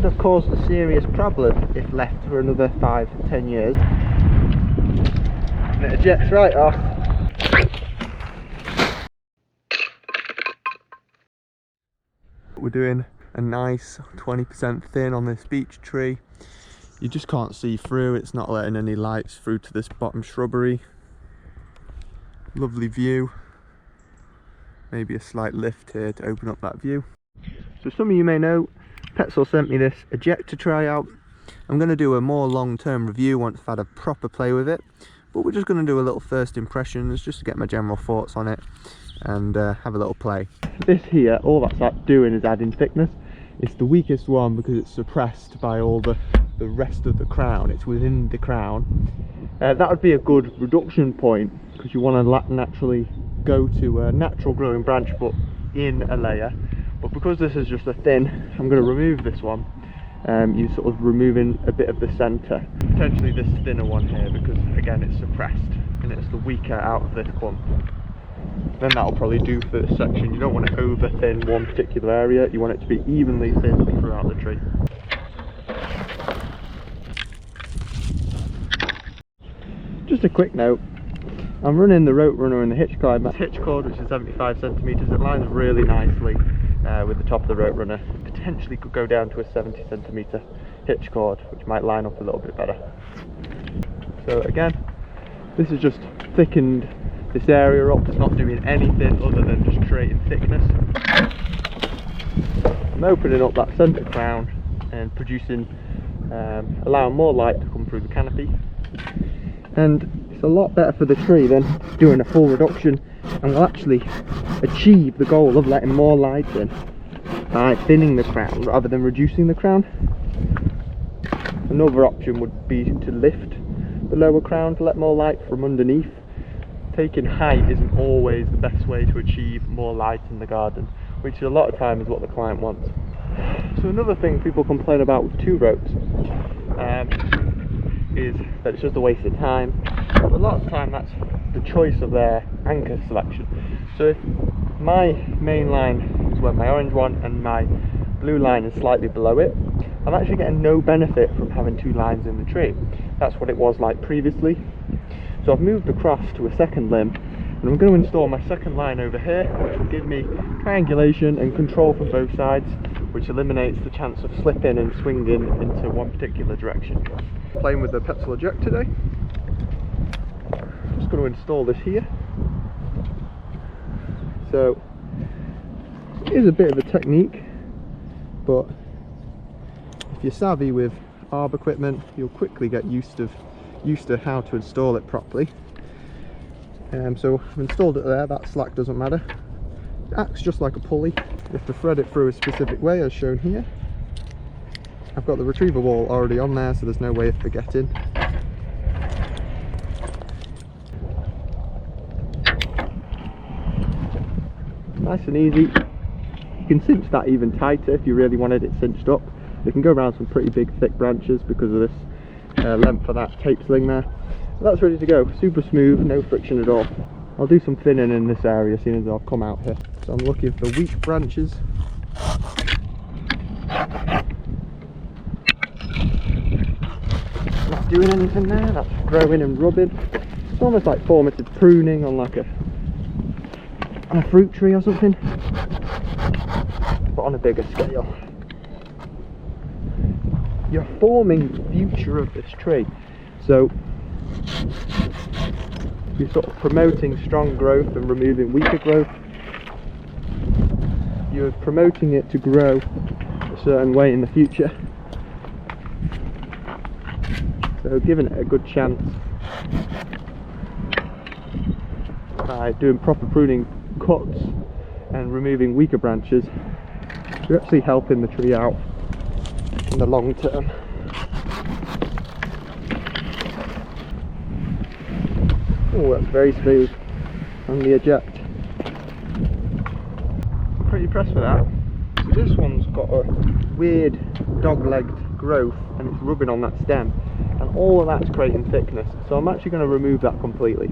have caused a serious problem if left for another 5-10 years. And it ejects right off. We're doing a nice 20% thin on this beech tree. You just can't see through, it's not letting any lights through to this bottom shrubbery. Lovely view. Maybe a slight lift here to open up that view. So some of you may know, Petzl sent me this Eject to try out. I'm going to do a more long-term review once I've had a proper play with it, but we're just going to do a little first impressions just to get my general thoughts on it and have a little play. This here, all that's doing is adding thickness. It's the weakest one because it's suppressed by all the rest of the crown. It's within the crown. That would be a good reduction point because you want to naturally go to a natural growing branch but in a layer. But because this is just a thin, I'm going to remove this one. You're sort of removing a bit of the centre. Potentially this thinner one here because again it's suppressed and it's the weaker out of this clump. Then that'll probably do for this section. You don't want to over thin one particular area, you want it to be evenly thin throughout the tree. Just a quick note, I'm running the rope runner and the hitch climber. Hitch cord, which is 75 centimetres, it lines really nicely with the top of the rope runner. Potentially could go down to a 70 centimetre hitch cord, which might line up a little bit better. So again, this is just thickened this area up. It's not doing anything other than just creating thickness. I'm opening up that centre crown and producing, allowing more light to come through the canopy. And it's a lot better for the tree than doing a full reduction, and will actually achieve the goal of letting more light in by thinning the crown rather than reducing the crown. Another option would be to lift the lower crown to let more light from underneath. Taking height isn't always the best way to achieve more light in the garden, which a lot of time is what the client wants. So another thing people complain about with two ropes is that it's just a waste of time. But a lot of the time that's the choice of their anchor selection. So if my main line is where my orange one and my blue line is slightly below it, I'm actually getting no benefit from having two lines in the tree. That's what it was like previously. So I've moved across to a second limb and I'm going to install my second line over here, which will give me triangulation and control from both sides, which eliminates the chance of slipping and swinging into one particular direction. Playing with the Petzl Eject today. Just going to install this here. So it is a bit of a technique, but if you're savvy with arb equipment, you'll quickly get used to how to install it properly. So I've installed it there. That slack doesn't matter. It acts just like a pulley. You have to thread it through a specific way as shown here. I've got the retrieval wall already on there, so there's no way of forgetting. Nice and easy. You can cinch that even tighter if you really wanted it cinched up. You can go around some pretty big thick branches because of this length of that tape sling there. But that's ready to go. Super smooth, no friction at all. I'll do some thinning in this area as soon as I'll come out here. So I'm looking for weak branches. Not doing anything there, that's growing and rubbing. It's almost like formative pruning on like a fruit tree or something, but on a bigger scale. You're forming the future of this tree, so you're sort of promoting strong growth and removing weaker growth. You're promoting it to grow a certain way in the future, so giving it a good chance by doing proper pruning cuts and removing weaker branches, you're actually helping the tree out in the long term. Oh, that's very smooth on the Eject. I'm pretty impressed with that. So this one's got a weird dog-legged growth and it's rubbing on that stem, and all of that's creating thickness, so I'm actually going to remove that completely.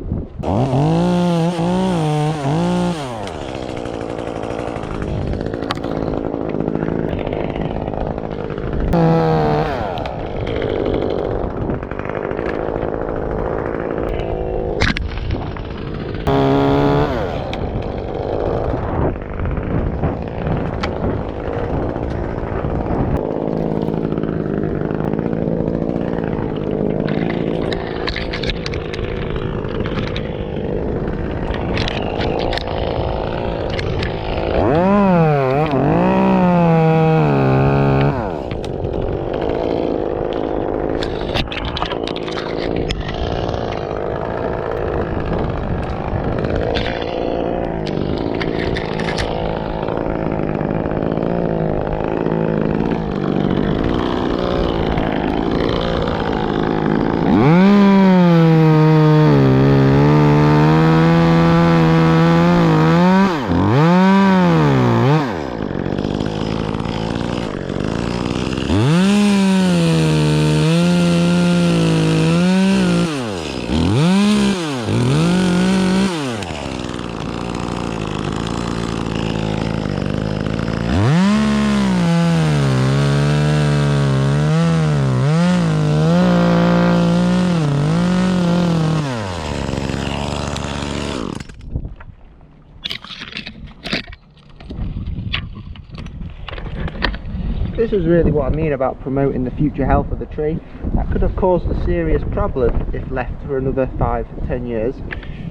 is really what I mean about promoting the future health of the tree. That could have caused a serious problem if left for another 5-10 years,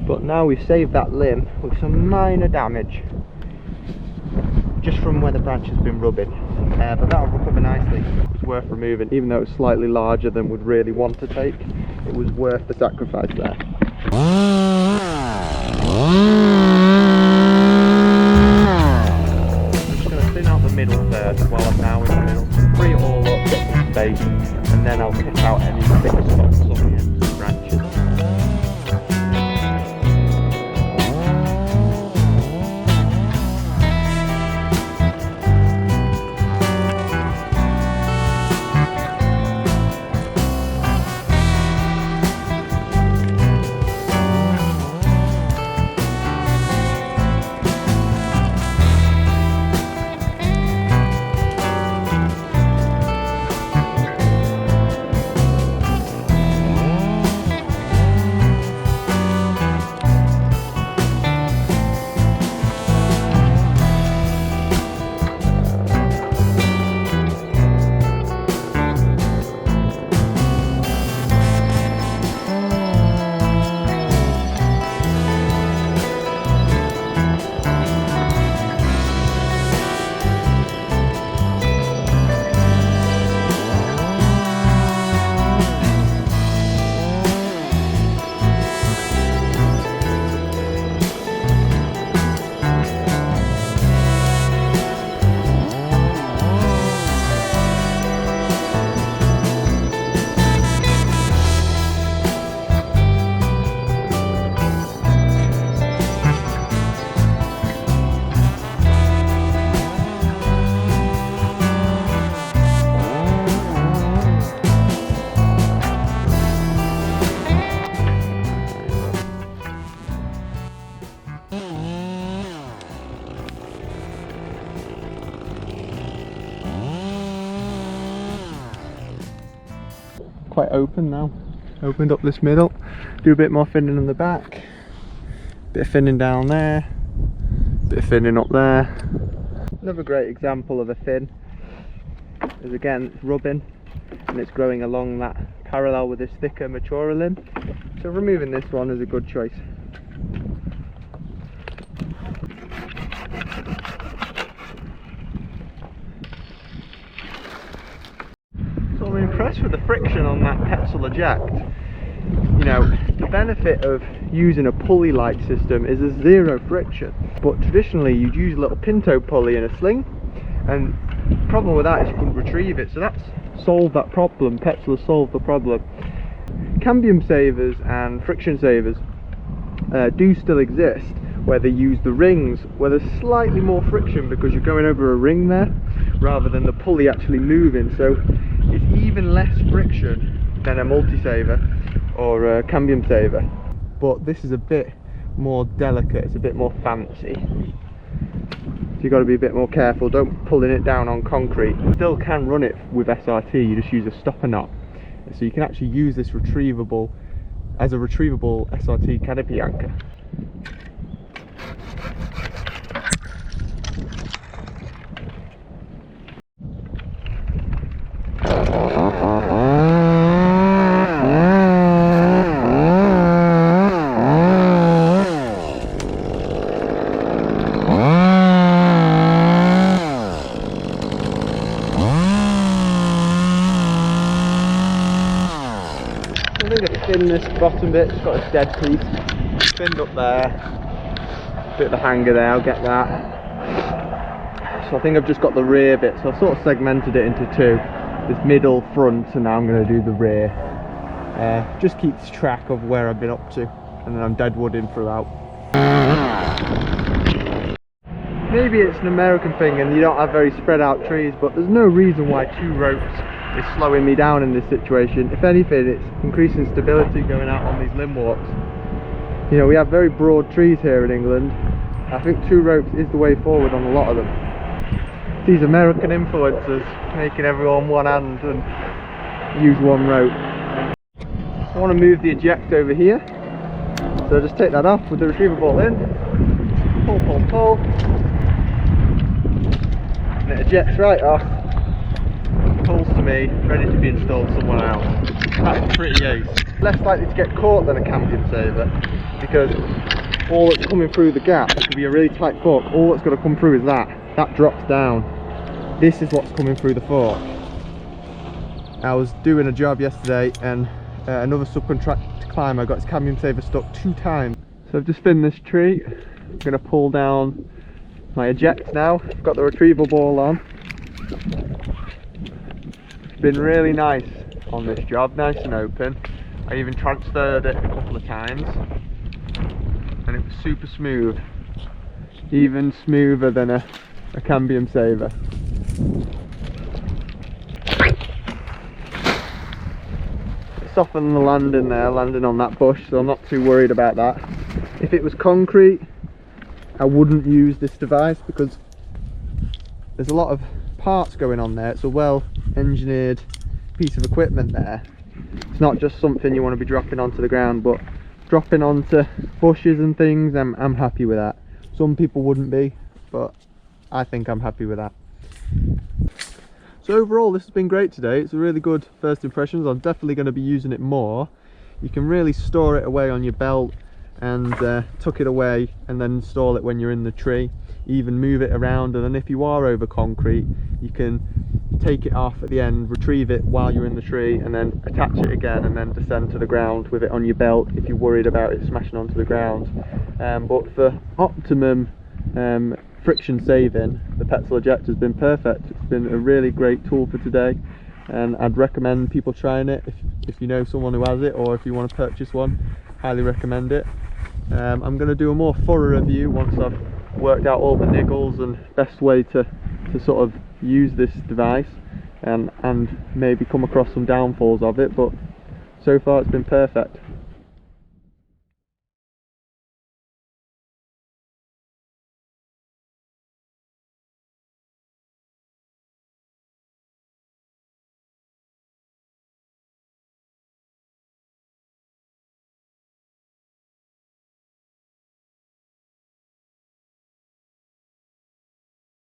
but now we've saved that limb with some minor damage just from where the branch has been rubbing, but that'll recover nicely. It was worth removing, even though it was slightly larger than we'd really want to take. It was worth the sacrifice there. Middle first while I'm now in the middle. Free it all up, get some space, and then I'll pick out any thicker spots on the ends of the branches. Quite open now. Opened up this middle, do a bit more thinning on the back, bit of thinning down there, bit of thinning up there. Another great example of a thin is, again, it's rubbing and it's growing along that parallel with this thicker, maturer limb. So removing this one is a good choice. So I'm impressed with the friction on that Petzl Eject. You know, the benefit of using a pulley-like system is there's zero friction, but traditionally you'd use a little pinto pulley in a sling, and the problem with that is you couldn't retrieve it, so that's solved that problem. Petzl has solved the problem. Cambium savers and friction savers do still exist, where they use the rings, where there's slightly more friction because you're going over a ring there rather than the pulley actually moving, so it's even less friction than a multi-saver or a cambium saver. But this is a bit more delicate, it's a bit more fancy, so you've got to be a bit more careful. Don't pulling it down on concrete. You still can run it with SRT, you just use a stopper knot, so you can actually use this retrievable as a retrievable SRT canopy anchor. I think I've thinned this bottom bit, just got a dead piece, thinned up there, bit of a hanger there, I'll get that. So I think I've just got the rear bit, so I've sort of segmented it into two, this middle, front, and now I'm going to do the rear. Just keeps track of where I've been up to, and then I'm deadwooding throughout. Maybe it's an American thing and you don't have very spread out trees, but there's no reason why 2 ropes is slowing me down in this situation. If anything, it's increasing stability going out on these limb walks. You know, we have very broad trees here in England. I think 2 ropes is the way forward on a lot of them. These American influencers making everyone one hand and use 1 rope. I want to move the eject over here, so just take that off with the retriever ball in, pull, pull, pull, and it ejects right off. me, ready to be installed somewhere else. That's pretty ace. Less likely to get caught than a cambium saver, because all that's coming through the gap, it could be a really tight fork, all that's going to come through is that drops down. This is what's coming through the fork. I was doing a job yesterday and another subcontract climber got his cambium saver stuck 2 times. So I've just finned this tree. I'm going to pull down my eject now. I've got the retrieval ball on. It's been really nice on this job, nice and open. I even transferred it a couple of times and it was super smooth, even smoother than a cambium saver. Soften the landing there, landing on that bush, so I'm not too worried about that. If it was concrete, I wouldn't use this device because there's a lot of parts going on there. It's a well engineered piece of equipment there. It's not just something you want to be dropping onto the ground, but dropping onto bushes and things, I'm happy with that. Some people wouldn't be, but I think I'm happy with that. So overall, this has been great today. It's a really good first impressions. I'm definitely going to be using it more. You can really store it away on your belt and tuck it away and then install it when you're in the tree. Even move it around, and then if you are over concrete, you can take it off at the end, retrieve it while you're in the tree, and then attach it again and then descend to the ground with it on your belt if you're worried about it smashing onto the ground. But for optimum friction saving, the Petzl Eject has been perfect. It's been a really great tool for today, and I'd recommend people trying it if you know someone who has it, or if you want to purchase one. Highly recommend it. I'm going to do a more thorough review once I've worked out all the niggles and best way to sort of use this device, and maybe come across some downfalls of it, but so far it's been perfect.